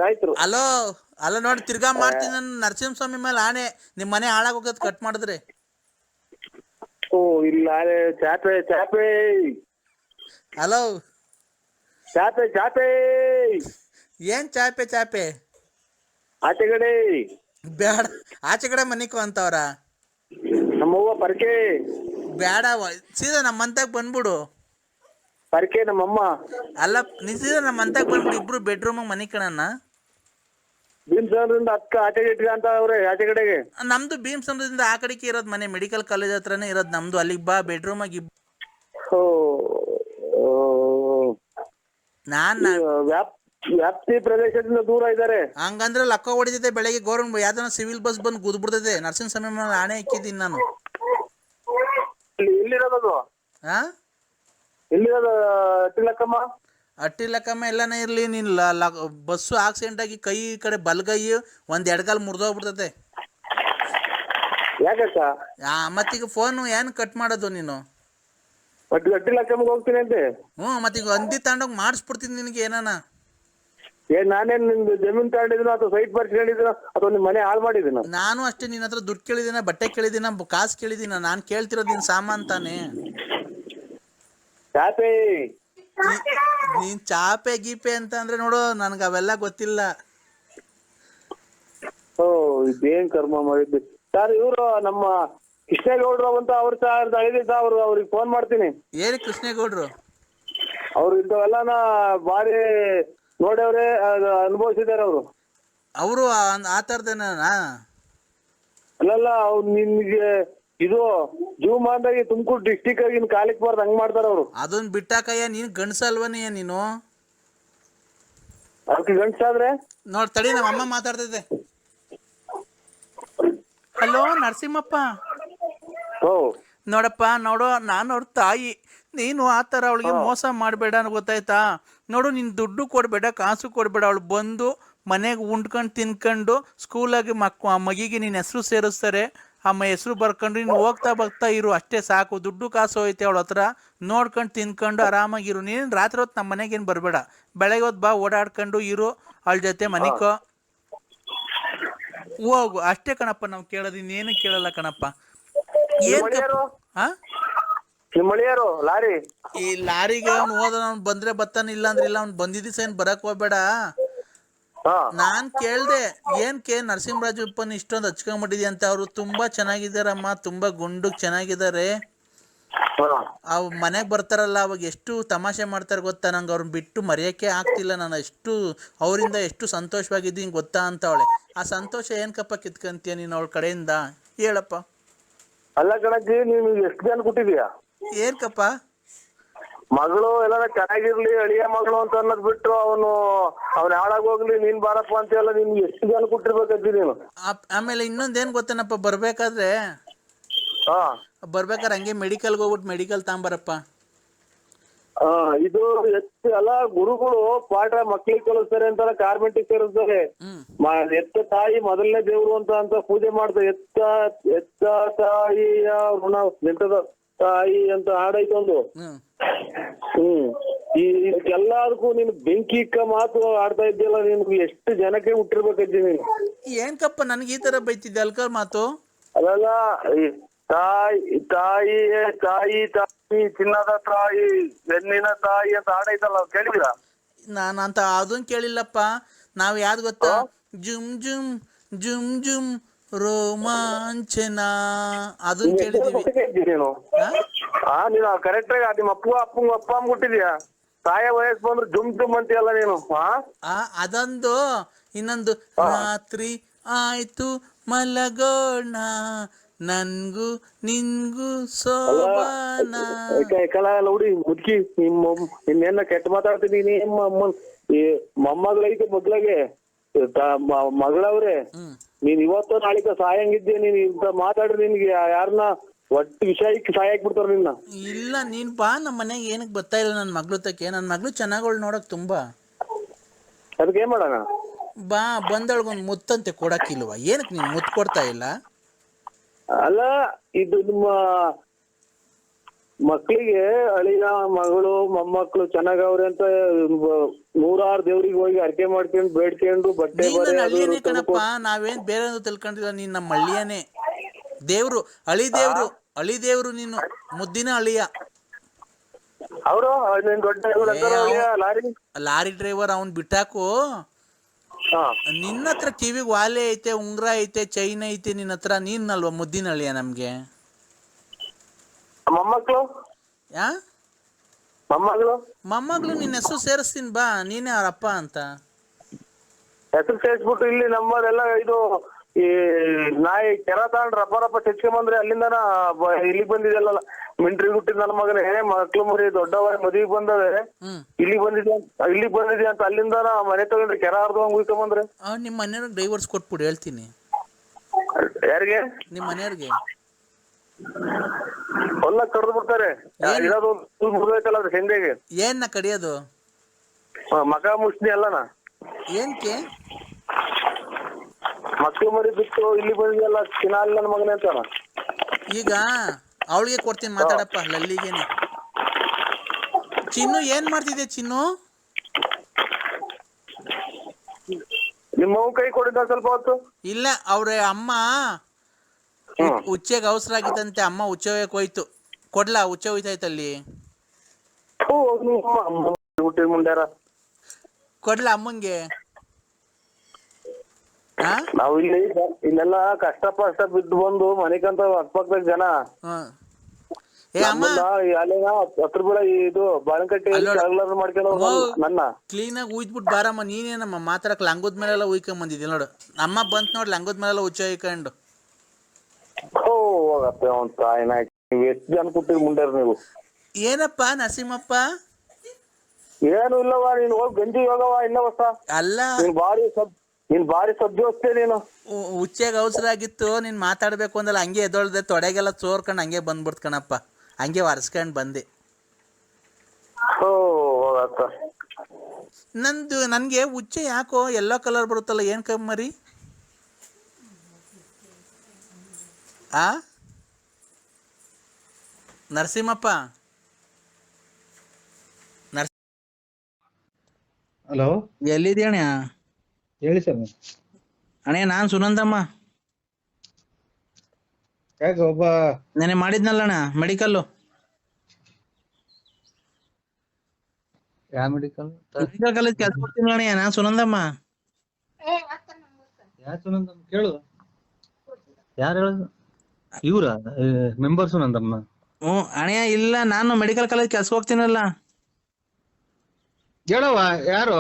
ಆಯ್ತು. ಅಲ್ಲ ನೋಡಿ ತಿರ್ಗಾ ಮಾಡ್ತೀನಿ ನಾನು. ನರಸಿಂಹಸ್ವಾಮಿ ಮೇಲೆ ಆಣೆ, ನಿಮ್ ಮನೆ ಹಾಳಾಗೋಗದ್ ಕಟ್ ಮಾಡಿದ್ರೆ. ಇಲ್ಲ ಚಾಪೆ ಹಲೋ ಚಾಪೆ ಏನ್ ಚಾಪೆ ಆಚೆಗಡೆ ಬೇಡ, ಆಚೆ ಕಡೆ ಮನಿಕೋ ಅಂತವ್ರ. ನಮ್ಮವ್ವ ಪರ್ಕೆ ಬೇಡ, ಸೀದಾ ನಮ್ಮ ಮಂತಾಗ ಬಂದ್ಬಿಡು. ಪರ್ಕೆ ನಮ್ಮಮ್ಮ ಅಲ್ಲ ನೀ ಸೀದಾ ನಮ್ಮ ಮಂತಾಗ ಬಂದ್ಬಿಡು. ಇಬ್ರು ಬೆಡ್ರೂಮ್ ಮನಿ ಕಣಣ್ಣ. ಭೀಮ್ಸಂದ್ರಿಂದ ಅಕ್ಕ ಆಚೆಗೆ ಇಟ್ಕ ಅಂತ ಅವ್ರೆ ಆಚೆ ಕಡೆಗೆ. ನಮ್ದು ಭೀಮ್ಸಂದ್ರದಿಂದ ಆ ಕಡೆಗೆ ಇರೋದು ಮನೆ, ಮೆಡಿಕಲ್ ಕಾಲೇಜ್ ಹತ್ರನೇ ಇರೋದು ನಮ್ದು. ಅಲ್ಲಿಗೆ ಬಾ, ಬೆಡ್ರೂಮ್ ಆಗಿ. ವ್ಯಾಪ್ತಿ ಪ್ರದೇಶದಿಂದ ದೂರ ಇದ್ದಾರೆ. ಹಂಗಂದ್ರೆ ಲಕ್ಕ ಹೊಡಿತೈತೆ. ಬೆಳಗ್ಗೆ ಗೌರ್ಮೆಂಟ್ ಯಾವ್ದನ ಸಿವಿಲ್ ಬಸ್ ಬಂದು ಗುದ್ಬಿಡ್ತೈತೆ. ನರಸಿಂಹಸ್ವಾಮಿ ಮೇಲೆ ಆಣೆ ಇಕ್ಕಿದ್ದೀನಿ ನಾನು. ಎಲ್ಲಿರೋದು? ಟಿಲಕ್ಕಮ್ಮ ಅಟ್ಟಿ ಲೆಕ್ಕಮ್ಮ ಎಲ್ಲಾನೇ ಇರ್ಲಿ, ನೀನ್ ಬಸ್ಸು ಆಕ್ಸಿಡೆಂಟ್ ಆಗಿ ಕೈ ಈ ಕಡೆ ಬಲ್ಗೈ ಒಂದ್ ಎಡಗಾಲ್ ಮುರಿದೋಗ್ಬಿಡ್ತೈತೆ. ಯಾಕಕ್ಕ? ಮತ್ತೀಗ ಫೋನು ಏನ್ ಕಟ್ ಮಾಡೋದು ನೀನು? ಅಟ್ಟಿ ಲೆಕ್ಕಮ್ಮಗೆ ಹೋಗ್ತೀನಿ ಅಂತೆ. ಮತ್ತೀಗ ಹಂದಿ ತಗೊಂಡೋಗಿ ಮಾಡಿಸ್ಬಿಡ್ತೀನಿ ನಿನಗೆ ಏನಾನ. ನಾನೇನ್ ನಿಮ್ದು ಜಮೀನ್ ತಗೊಂಡಿದ್ದೀನೋ ಅಥವಾ ಸೈಟ್ ಬರ್ಸ್ಕೊಂಡಿದ್ದೀನೋ ಅಥವಾ ನಿಮ್ ಮನೆ ಹಾಳು ಮಾಡಿದ್ದೀನೋ? ನಾನು ಅಷ್ಟೇ. ನಿನ್ನ ಹತ್ರ ದುಡ್ಡು ಕೇಳಿದಿನ, ಬಟ್ಟೆ ಕೇಳಿದಿನ, ಕಾಸು ಕೇಳಿದಿನ? ನಾನು ಕೇಳ್ತಿರೋದು ನಿನ್ ಸಾಮಾನ್ ತಾನೆ. ಚಾಪೆ ನೀನ್ ಚಾಪೆ ಗೀಪೆ ಅಂತ ಅಂದ್ರೆ ನೋಡು, ನನ್ಗ ಅವೆಲ್ಲ ಗೊತ್ತಿಲ್ಲ. ಇದೇನ್ ಕರ್ಮ ಮಾಡಿದ್ವಿ ಸರ್. ಇವ್ರು ನಮ್ಮ ಕೃಷ್ಣೇಗೌಡ್ರು ಅಂತ ಅವ್ರು ಅವ್ರಿಗೆ ಫೋನ್ ಮಾಡ್ತೀನಿ. ಏರಿ ಕೃಷ್ಣೇಗೌಡ್ರು? ಅವ್ರು ಇಂಥವೆಲ್ಲಾನ ಬಾರಿ ನೋಡ್ಯವ್ರೆ, ಅನುಭವಿಸಿದಾರೆ ಅವರು. ಅವರು ಆ ಥರದೇನ? ಅಲ್ಲಲ್ಲ, ಅವ್ರು ನಿಮ್ಗೆ ಇದು ಜೀವಮಾನದಾಗಿ ತುಮಕೂರು ಡಿಸ್ಟಿಕ್ ಆಗಿ ಕಾಲಿಕ್ ಬಾರ್ದು ಹಂಗ್ ಮಾಡ್ತಾರ ಅವ್ರು. ಅದನ್ನ ಬಿಟ್ಟಾಕಯ್ಯ, ನೀನ್ ಗಂಡ್ಸಲ್ವನಯ್ಯ ನೀನು? ಅದಕ್ಕೆ ಗಂಡ್ಸಾದ್ರೆ ನೋಡ್ ತಡಿ, ನಮ್ಮ ಅಮ್ಮ ಮಾತಾಡ್ತೈತೆ. ಹಲೋ ನರಸಿಂಹಪ್ಪ. ನೋಡಪ್ಪ, ನೋಡು, ನಾನು ಅವ್ರ ತಾಯಿ. ನೀನು ಆ ಥರ ಅವಳಿಗೆ ಮೋಸ ಮಾಡಬೇಡ, ಗೊತ್ತಾಯ್ತಾ? ನೋಡು, ನೀನು ದುಡ್ಡು ಕೊಡಬೇಡ, ಕಾಸು ಕೊಡಬೇಡ. ಅವಳು ಬಂದು ಮನೆಗೆ ಉಂಡ್ಕೊಂಡು ತಿನ್ಕೊಂಡು ಸ್ಕೂಲಾಗಿ ಮಗಿಗೆ ನಿನ್ನ ಹೆಸರು ಸೇರಿಸ್ತಾರೆ. ಅಮ್ಮ ಹೆಸರು ಬರ್ಕೊಂಡು ನೀನು ಹೋಗ್ತಾ ಬರ್ತಾ ಇರು, ಅಷ್ಟೇ ಸಾಕು. ದುಡ್ಡು ಕಾಸು ಹೋಯ್ತೆ ಅವಳ ಹತ್ರ, ನೋಡ್ಕೊಂಡು ತಿನ್ಕೊಂಡು ಆರಾಮಾಗಿರು. ನೀನು ರಾತ್ರಿ ಹೊತ್ತು ನಮ್ಮ ಮನೆಗೇನು ಬರಬೇಡ. ಬೆಳಗ್ಗೆ ಹೊತ್ತು ಬಾ, ಓಡಾಡ್ಕೊಂಡು ಇರು ಅವಳ ಜೊತೆ, ಮನಿಕೋ, ಹೋಗು, ಅಷ್ಟೇ ಕಣಪ್ಪ. ನಾವು ಕೇಳೋದು ಇನ್ನೇನು ಕೇಳಲ್ಲ ಕಣಪ್ಪ. ಲಾರಿ ಈ ಲಾರಿಗೆ ಅವ್ನು ಹೋದ, ಅವ್ನು ಬಂದ್ರೆ ಬತ್ತಾನ, ಇಲ್ಲ ಅಂದ್ರೆ ಇಲ್ಲ. ಅವ್ನು ಬಂದಿದ್ದ ಏನ್ ಬರಕ್ ಹೋಗ್ಬೇಡ. ನಾನ್ ಕೇಳ್ದೆ, ಏನ್ ನರಸಿಂಹರಾಜಪ್ಪನ ಇಷ್ಟೊಂದು ಹಚ್ಕೊಂಡ್ಬಿಟ್ಟಿದ್ಯ ಅಂತ. ಅವರು ತುಂಬಾ ಚೆನ್ನಾಗಿದಾರಮ್ಮ, ತುಂಬಾ ಗುಂಡು ಚೆನ್ನಾಗಿದ್ದಾರೆ. ಅವ್ ಮನೆಗ್ ಬರ್ತಾರಲ್ಲ, ಅವಾಗ ಎಷ್ಟು ತಮಾಷೆ ಮಾಡ್ತಾರೆ ಗೊತ್ತಾ? ನಂಗೆ ಅವ್ರನ್ನ ಬಿಟ್ಟು ಮರೆಯಕ್ಕೆ ಆಗ್ತಿಲ್ಲ. ನಾನು ಅವರಿಂದ ಎಷ್ಟು ಸಂತೋಷವಾಗಿದ್ದೀನಿ ಗೊತ್ತಾ ಅಂತ ಅವಳೆ. ಆ ಸಂತೋಷ ಏನ್ಕಪ್ಪ ಕಿತ್ಕಂತೀಯ ನೀನು ಅವಳ ಕಡೆಯಿಂದ? ಹೇಳಪ್ಪ. ಅಲ್ಲ ಕಣಜ್ಜಿ, ನೀನು ಎಷ್ಟು ಜನ ಕೊಟ್ಟಿದ್ಯಾ? ಏನ್ಕಪ್ಪ? ಮಗಳು ಎಲ್ಲ ಚೆನ್ನಾಗಿರ್ಲಿ, ಅಳಿಯ ಮಗಳು ಅಂತ ಅನ್ನೋದ್ ಬಿಟ್ಟು ಅವನು ಹಾಳಾಗೋಗ್ಲಿ, ನೀನ್ ಬಾರಪ್ಪ ಅಂತೆಲ್ಲ ನಿನ್ಗೆ ಎಷ್ಟು ಜನ ಕೊಟ್ಟಿರ್ಬೇಕಜ್ಜಿ ನೀನು? ಆಮೇಲೆ ಇನ್ನೊಂದೇನ್ ಗೊತ್ತೇನಪ್ಪ, ಬರ್ಬೇಕಾದ್ರೆ ಹಾ ಬರ್ಬೇಕಾರೆ ಹಂಗೆ ಮೆಡಿಕಲ್ಗೆ ಹೋಗ್ಬಿಟ್ಟು ಮೆಡಿಕಲ್ ತಗೊಂಬರಪ್ಪ. ಇದು ಅಲ್ಲ ಗುರುಗಳು ಪಾಠ ಮಕ್ಳಿಗೆ ಕಲಿಸ್ತಾರೆ ಅಂತಾರ, ಕಾರ್ಮೆಂಟಿಗೆ ಸೇರಿಸ್ತಾರೆ. ಎತ್ತ ತಾಯಿ ಮೊದಲನೇ ದೇವ್ರು ಅಂತ ಪೂಜೆ ಮಾಡ್ತಾರೆ. ಎತ್ತ ತಾಯಿಯ ಋಣ ನೆಟ್ಟದ ತಾಯಿ ಅಂತ ಹಾಡೈತೆ ಒಂದು. ಎಲ್ಲದಕ್ಕೂ ನೀನು ಬೆಂಕಿ ಇಕ್ಕ ಮಾತು ಆಡ್ತಾ ಇದ್ದಿಲ್ಲ. ನಿನ್ಗೆ ಎಷ್ಟು ಜನಕ್ಕೆ ಹುಟ್ಟಿರ್ಬೇಕಜ್ಜಿ ನೀನು. ಏನ್ಕಪ್ಪ ನನ್ಗೆ ಈ ತರ ಬೈತಿದ್ದೆ ಅಲ್ಕರ್ ಮಾತು? ಅದಲ್ಲ, ತಾಯಿ ತಾಯಿ ತಾಯಿ ತಾಯಿ ಚಿನ್ನದ ತಾಯಿ ಬೆನ್ನಿನ ತಾಯಿ ಅಂತ ಹಾಡೈತಲ್ಲ, ಕೇಳಿದಿರಾ? ನಾನಂತ ಅದನ್ ಕೇಳಿಲ್ಲಪ್ಪ. ನಾವ್ ಯಾವ್ದು ಗೊತ್ತಾ, ಜುಮ್ ಜುಮ್ ಜುಮ್ ಜುಮ್ ರೋಮಾಂಚನ ಅದನ್ನ ಕೇಳಿದೀವಿ. ನೀನು ನೀನು ಕರೆಕ್ಟ್ ಆಗಿ ನಿಮ್ಮ ಅಪ್ಪ ಮುಟ್ಟಿದ್ಯಾ? ತಾಯ ವಯಸ್ಸು ಬಂದ್ರೆ ಜುಮ್ ಜುಮ್ ಅಂತೀಯಲ್ಲ ನೀನು. ಅದೊಂದು. ಇನ್ನೊಂದು, ರಾತ್ರಿ ಆಯ್ತು ಮಲಗೋಣ ನನ್ಗೂ ನಿನ್ಗೂ ಸೋಬಾನ. ನೋಡಿ ಮುದ್ಕಿ, ನಿನ್ನೆನ್ನ ಕೆಟ್ಟ ಮಾತಾಡ್ತೀನಿ. ಮೊಮ್ಮಗಳೈತೆ ಮೊದ್ಲಾಗೆ ಮಗಳವ್ರೆ, ನೀನ್ ಇವತ್ತು ನಾಳಿಕ ಸಾಯಂಗಿದ್ದೆ. ನೀನ್ ಇಂತ ಮಾತಾಡ್ರಿ ನಿನ್ಗೆ ಯಾರನ್ನ ಒಟ್ಟು ವಿಷಯಕ್ಕೆ ಸಾಯ ಹಾಕ್ಬಿಡ್ತಾರ ನಿನ್ನ. ಇಲ್ಲ ನೀನ್ ಬಾ, ನಮ್ಮ ಮನೆಗೆ ಏನಕ್ಕೆ ಬರ್ತಾ ಇಲ್ಲ ನನ್ ಮಗ್ಳು ತಕ್ಕೆ. ನನ್ ಮಗ್ಳು ಚೆನ್ನಾಗೋಳು ನೋಡಕ್ ತುಂಬಾ. ಅದಕ್ಕೆ ಏನ್ ಮಾಡೋಣ? ಬಾ, ಬಂದೊಳಗೊಂದು ಮುತ್ತಂತೆ ಕೊಡಕ್ಕಿಲ್ವಾ? ಏನಕ್ಕೆ ನೀನ್ ಮುತ್ತು ಕೊಡ್ತಾ ಇಲ್ಲ? ಅಲ್ಲ, ಇದು ನಿಮ್ಮ ಮಕ್ಳಿಗೆ ಅಳಿನ ಮಗಳು ಮೊಮ್ಮಕ್ಳು ಚೆನ್ನಾಗವ್ರೆ ಅಂತ 100 ದೇವ್ರಿಗೆ ಹೋಗಿ ಅರ್ಕೆ ಮಾಡ್ಕೊಂಡು ಬೇಡ್ಕೊಂಡು ಬಟ್ಟೆ ಹಳ್ಳಿಯನೇ ಕಣಪ್ಪ, ನಾವೇನ್ ಬೇರೆ ತಿಳ್ಕೊಂಡಿಲ್ಲ. ನೀನ್ ನಮ್ಮ ಹಳ್ಳಿಯನೇ ದೇವ್ರು, ಅಳಿ ದೇವ್ರು ನೀನು, ಮುದ್ದಿನ ಅಳಿಯ. ಅವರು ಲಾರಿ ಡ್ರೈವರ್ ಅವ್ನ್ ಬಿಟ್ಟಾಕು. ನಿನ್ನ ಹತ್ರ ಕಿವಿಗ್ ವಾಲೆ ಐತೆ, ಉಂಗ್ರ ಐತೆ, ಚೈನ್ ಐತೆ ನಿನ್ನ ಹತ್ರ. ನೀನಲ್ವಾ ಮುದ್ದಿನ ಅಳಿಯ ನಮ್ಗೆ? ಮೊಮ್ಮಕ್ಳು ಮೊಮ್ಮಗಳು ನಿನ್ನ ಹೆಸರು ಸೇರಿಸ್ತೀನಿ ಬಾ, ನೀನೇ ಅವ್ರಪ್ಪ ಅಂತ. ಹೆಸರು ಸೇರಿಸ್ಬಿಟ್ಟು ಇಲ್ಲಿ ನಮ್ಮದೆಲ್ಲ ಇದು ಈ ನಾಯಿ ಕೆರ ತಗೊಂಡ್ ರಪ್ಪ ಚಚ್ಕೊಂಬಂದ್ರೆ ಅಲ್ಲಿಂದನ ಇಲ್ಲಿಗೆ ಬಂದಿದೆಲ್ಲ. ಮಿಂಟ್ರಿ ಹುಟ್ಟಿದ ನನ್ನ ಮಗನೇ ಮಕ್ಳು ಮರಿ ದೊಡ್ಡವ ಮದುವೆಗೆ ಬಂದವೆ, ಇಲ್ಲಿಗೆ ಬಂದಿದೆ ಅಂತ ಅಲ್ಲಿಂದ ಮನೆ ತಗೊಂಡ್ರಿ ಕೆರ ಅರ್ಧವಂಗ್ ಉಯ್ಕೊಂಬಂದ್ರೆ. ನಿಮ್ಮ ಮನೆಯವ್ರಿಗೆ ಡೈವರ್ಸ್ ಕೊಟ್ಬಿಡು, ಹೇಳ್ತೀನಿ. ಯಾರಿಗೆ? ನಿಮ್ಮ ಮನೆಯವ್ರಿಗೆ. ಹೊಲ ಕಡ್ದು ಬಿಡ್ತಾರೆ. ಮುರಿದೈತಲ್ಲ ಅದ್ರ ಹೆಂಡೆಗೆ. ಏನ್ನ ಕಡಿಯೋದು? ಮಕ ಮುಷ್ಣಿ ಅಲ್ಲನ. ಏನ್ಕೆ? ಮಕ್ಳು ಮರಿ ಬಿಟ್ಟು ಇಲ್ಲಿ ಬಂದಿದೆಲ್ಲ ಚಿನ್ನ ನನ್ನ ಮಗನೇ ಅಂತಾನ. ಈಗ ಅವಳಿಗೆ ಕೊಡ್ತೀನಿ, ಮಾತಾಡಪ್ಪ ಲಲ್ಲಿಗೇನೆ. ಚಿನ್ನು ಏನ್ ಮಾಡ್ತಿದ್ದೆ ಚಿನ್ನು? ನಿಮ್ಮ ಕೈ ಕೊಡಿದ್ದ ಸ್ವಲ್ಪ ಹೊತ್ತು. ಇಲ್ಲ, ಅವ್ರ ಅಮ್ಮ ಉಚ್ಚೆಗೆ ಅವಸರ ಆಗಿತ್ತಂತೆ, ಅಮ್ಮ ಉಚ್ಚೆ ಹೋಯ್ತು. ಕೊಡ್ಲಾ? ಉಚ್ಚೆ ಹೋಯ್ತಾಯ್ತಲ್ಲಿ. ಕೊಡ್ಲಾ ಅಮ್ಮಂಗೆ? ನಾವು ಇಲ್ಲೆಲ್ಲ ಕಷ್ಟ ಬಿದ್ದು ಬಂದು ಮನೆಗಂತ ಅಕ್ಕಪಕ್ಕದ ಜನ ಹತ್ರ ಬೀಳ ಇದು ಬಾಳಂಕಟ್ಟಿ ಮಾಡ್ಕೊಂಡು ನನ್ನ ಕ್ಲೀನ್ ಆಗಿ ಉಯ್ದ್ಬಿಟ್ಟು ಬಾರಮ್ಮ. ನೀನೇನಮ್ಮ ಮಾತಾಡಕ್ ಲಂಗದ ಮೇಲೆಲ್ಲ ಉಯ್ಕೊಂಡ್ ಬಂದಿದ್ದೆ ನೋಡು. ಅಮ್ಮ ಬಂತ್ ನೋಡ್ ಲಂಗದ ಮೇಲೆಲ್ಲ ಉಚ್ಚ ಉಯ್ಕೊಂಡು. ಹೋಗತ್ತೆ ಅವ್ನ್ ತಾಯಿನ. ನೀವ್ ಎಷ್ಟು ಜನ ಕೊಟ್ಟಿರಿ ಮುಂಡ್ಯಾರ ನೀವು? ಏನಪ್ಪ ನರಸಿಂಹಪ್ಪ? ಏನು ಇಲ್ಲವ, ನೀನ್ ಹೋಗಿ ಗಂಜಿ ಹೋಗವ ಇಲ್ಲ ಹೊಸ. ಅಲ್ಲ, ನೀನ್ ಬಾರಿ ಸಬ್ಜಿ ಹೋಗ್ತೇ ನೀನು. ಉಚ್ಚೆಗೆ ಅವಸರ ಆಗಿತ್ತು, ನೀನ್ ಮಾತಾಡ್ಬೇಕು ಅಂದಲ್ಲ, ಹಂಗೆ ಎದೊಳ್ದೆ, ತೊಡೆಗೆಲ್ಲ ಚೋರ್ಕೊಂಡು ಹಂಗೆ ಬಂದ್ಬಿಡ್ತ ಕಣಪ್ಪ. ಹಂಗೆ ಒರೆಸ್ಕೊಂಡ್ ಬಂದೆ. ನನ್ಗೆ ಉಚ್ಚೆ ಯಾಕೋ ಎಲ್ಲೋ ಕಲರ್ ಬರುತ್ತಲ್ಲ, ಏನ್ ಕಮ್ಮರಿ? ನರಸಿಂಹಪ್ಪ. ಹಲೋ, ಎಲ್ಲಿದೆ ಅಣ್ಣ? ಹೇಳಿ ಸರ್. ಅಣ್ಣ ನಾನ್ ಸುನಂದಮ್ಮ. ಯಾಕೆ ಒಬ್ಬ ನೆನೆ ಮಾಡಿದ್ನಲ್ಲಣ್ಣ ಮೆಡಿಕಲ್ಲು. ಯಾವ ಮೆಡಿಕಲ್? ಮೆಡಿಕಲ್ ಕಾಲೇಜ್ ಕೆಲಸ ಮಾಡ್ತೀನಿ ಅಣ್ಣ, ನಾನ್ ಸುನಂದಮ್ಮ. ಯಾರು ಸುನಂದಮ್ಮ? ಕೇಳು, ಯಾರು ಹೇಳುದು? ಇವ್ರ ಮೆಂಬರ್ ಸುನಂದಮ್ಮ? ಅಣ್ಣ ಇಲ್ಲ, ನಾನು ಮೆಡಿಕಲ್ ಕಾಲೇಜ್ ಕೆಲ್ಸ ಹೋಗ್ತೀನಲ್ಲ. ಹೇಳವ ಯಾರು?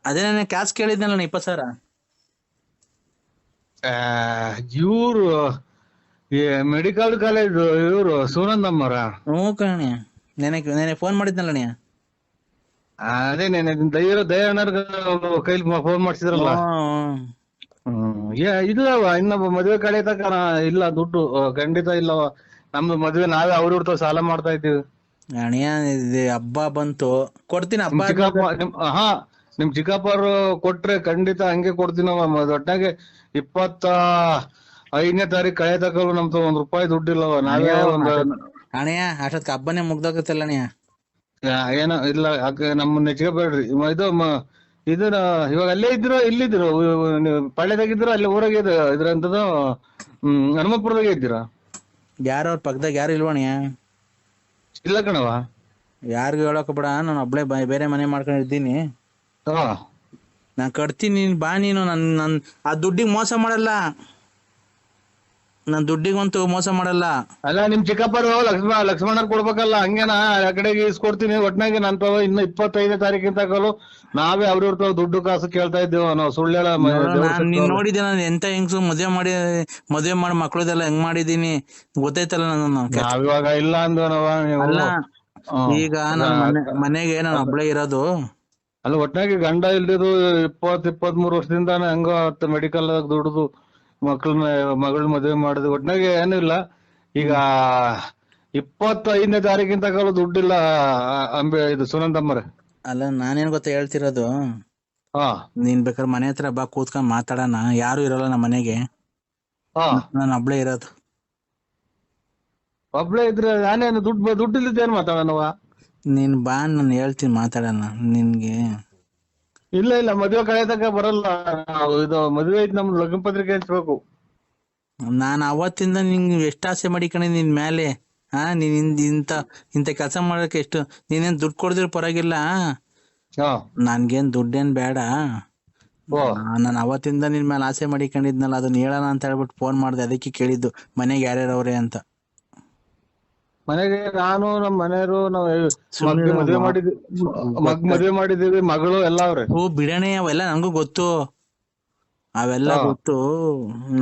ಅದೇ ನಾನು ಕ್ಯಾಶ್ ಕೇಳಿದ್ನಲ್ಲ 20,000. ಇವ್ರು ಮೆಡಿಕಲ್ ಕಾಲೇಜ್ ಇವ್ರು ಸುನಂದಮ್ಮರ? ಹ್ಞೂ ಕಣ, ನೆನೆ ಫೋನ್ ಮಾಡಿದ್ನಲ್ಲ ಅಣ್ಣ. ಅದೇ ದಯಣ್ಣರ್ಗ ಕೈಲಿ ಫೋನ್ ಮಾಡ್ಸಿದ್ರಲ್ಲ. ಇಲ್ಲವ ಇನ್ನ ಮದ್ವೆ ಕಡೆ ತಕ ಇಲ್ಲ ದುಡ್ಡು ಖಂಡಿತ ಇಲ್ಲವ. ನಮ್ದು ಮದ್ವೆ ನಾವೇ ಅವ್ರ ಸಾಲ ಮಾಡ್ತಾ ಇದ್ದೀವಿ. ಅಣಿಯ ಹಬ್ಬ ಬಂತು ಕೊಡ್ತೀನಿ, ನಿಮ್ ಹಬ್ಬ ಚಿಕ್ಕಪ್ಪ ಆದ್ಮೇಲೆ. ನಿಮ್ ಚಿಕ್ಕಪ್ಪರು ಕೊಟ್ರೆ ಖಂಡಿತ ಹಂಗೆ ಕೊಡ್ತೀನವ. ಒಟ್ಟಾಗೆ 25ನೇ ತಾರೀಕು ಕಳೆ ತಕಲು ನಮ್ದು ₹1 ದುಡ್ಡಿಲ್ಲವ. ನಾವೇ ಒಂದು ಅಣಿಯ ಅಷ್ಟೊತ್ಕ ಹಬ್ಬನೇ ಮುಗ್ದೋಗತ್ತಲ್ಲ ಅಣಿಯ. ಏನೋ ಇಲ್ಲ ನಮ್ಮ ನೆಚ್ಕೋಬೇಡ್ರಿ. ಇದನ್ನ ಇವಾಗ ಅಲ್ಲೇ ಇದ್ರು ಇಲ್ಲಿದ್ರು ಪಾಳ್ಯದಾಗಿದ್ರು ಅಲ್ಲಿ ಊರಾಗ ಇದ್ರಂತದ್ದು ಹನುಮಪುರದಾಗ ಇದ್ದೀರಾ? ಯಾರು ಅವ್ರ ಪಕ್ಕದಾಗ ಯಾರು ಇಲ್ವಣಿಯ? ಇಲ್ಲ ಕಣವ. ಯಾರಿಗೂ ಹೇಳಕ್ ಬಿಡ, ನಾನು ಒಬ್ಳೆ ಬೇರೆ ಮನೆ ಮಾಡ್ಕೊಂಡಿದ್ದೀನಿ. ನಾನ್ ಕಟ್ತೀನಿ, ನೀನ್ ಬಾ. ನೀನು ನನ್ ಆ ದುಡ್ಡಿಗೆ ಮೋಸ ಮಾಡಲ್ಲ, ನನ್ ದುಡ್ಡಿಗಂತೂ ಮೋಸ ಮಾಡಲ್ಲ. ಅಲ್ಲ ನಿಮ್ ಚಿಕ್ಕಪ್ಪರು ಲಕ್ಷ್ಮಣರ್ ಕೊಡ್ಬೇಕಲ್ಲ, ಹಂಗೇನ ಆ ಕಡೆಗೆ ಇಸ್ಕೊಡ್ತೀನಿ. ಒಟ್ನಾಗೆ ನನ್ ತಾವ ಇನ್ನು 25ನೇ ತಾರೀಕಿಂತ ನಾವೇ ಅವ್ರ ದುಡ್ಡು ಕಾಸು ಕೇಳ್ತಾ ಇದ್ದೇವ ನಾವು. ಸುಳ್ಳೆಲ್ಲ ನೀನ್ ನೋಡಿದ್ದೆ ನಾನು ಎಂತ ಹೆಂಗ್ಸು ಮದ್ವೆ ಮಾಡಿ ಮಕ್ಳದೆಲ್ಲ ಹೆಂಗ್ ಮಾಡಿದೀನಿ ಗೊತ್ತೈತಲ್ಲ ನಾನು. ನಾವಿವಾಗ ಇಲ್ಲ ಅಂದ್ವನವ ನೀವು. ಅಲ್ಲ ಈಗ ನನ್ ಮನೆಗೆ ನಾನು ಒಬ್ಳೆ ಇರೋದು. ಅಲ್ಲ ಒಟ್ನಾಗೆ ಗಂಡ ಇಲ್ದಿದ್ದು 23 ವರ್ಷದಿಂದ ಹೆಂಗ ಮೆಡಿಕಲ್ ದುಡ್ದು ಮಗಳ ಮದುವೆ ಮಾಡಿದ್ವಿ. ಒಟ್ನಾಗೆ ಏನಿಲ್ಲ. ಈಗ 25ನೇ ತಾರೀಕಿಂತ ದುಡ್ಡಿಲ್ಲ ಇದು ಸುನಂದಮ್ಮರೆ. ಅಲ್ಲ ನಾನೇನ್ ಗೊತ್ತಾ ಹೇಳ್ತಿರೋದು, ನೀನ್ ಬೇಕಾದ್ರೆ ಮನೆ ಹತ್ರ ಬಾ, ಕೂತ್ಕೊಂಡ್ ಮಾತಾಡೋಣ. ಯಾರು ಇರಲ್ಲ ನಮ್ಮ ಮನೆಗೆ, ನಾನು ಒಬ್ಳೆ ಇರೋದು. ಒಬ್ಳೆ ಇದ್ರೆ ನಾನೇನು ದುಡ್ಡಿಲ್ಲದ ಏನ್ ಮಾತಾಡೋಣವ? ನೀನ್ ಬಾ, ನಾನು ಹೇಳ್ತೀನಿ, ಮಾತಾಡೋಣ. ನಿನ್ಗೆ ಇಲ್ಲ ಮದುವೆ ಕಡೆ ತಕ ಬರಲ್ಲ. ಇದು ಮದುವೆ ಐತಿ, ನಮ್ದು ಲಗ್ನ ಪತ್ರಿಕೆ ಹಂಚ್ಬೇಕು. ನಾನು ಅವತ್ತಿಂದ ನಿಂಗೆ ಎಷ್ಟು ಆಸೆ ಮಾಡಿಕಣೆ ನಿನ್ ಮೇಲೆ. ನೀನ್ ಇಂತ ಕೆಲಸ ಮಾಡಕ್ಕೆ ಎಷ್ಟು ನೀನೇನ್ ದುಡ್ಡು ಕೊಡ್ದಿರ ಪರವಾಗಿಲ್ಲ. ನನ್ಗೇನ್ ದುಡ್ಡೇನ್ ಬೇಡ. ನಾನು ಅವತ್ತಿಂದ ನಿನ್ ಮೇಲೆ ಆಸೆ ಮಾಡಿಕೊಂಡಿದ್ನಲ್ಲ, ಅದನ್ನ ಹೇಳೋಣ ಅಂತ ಹೇಳ್ಬಿಟ್ಟು ಫೋನ್ ಮಾಡ್ದೆ. ಅದಕ್ಕೆ ಕೇಳಿದ್ದು ಮನೆಗೆ ಯಾರ್ಯಾರು ಅವ್ರೆ ಅಂತ. ಮನೆಗೆ ನಾನು ನಮ್ಮ ಮನೆಯವರು ನಾವು ಮದುವೆ ಮಾಡಿದೀವಿ, ಮಗಳು ಎಲ್ಲ ಅವ್ರೆ. ಬಿಡಣೆ, ಅವೆಲ್ಲ ನಂಗೂ ಗೊತ್ತು, ಅವೆಲ್ಲ ಗೊತ್ತು.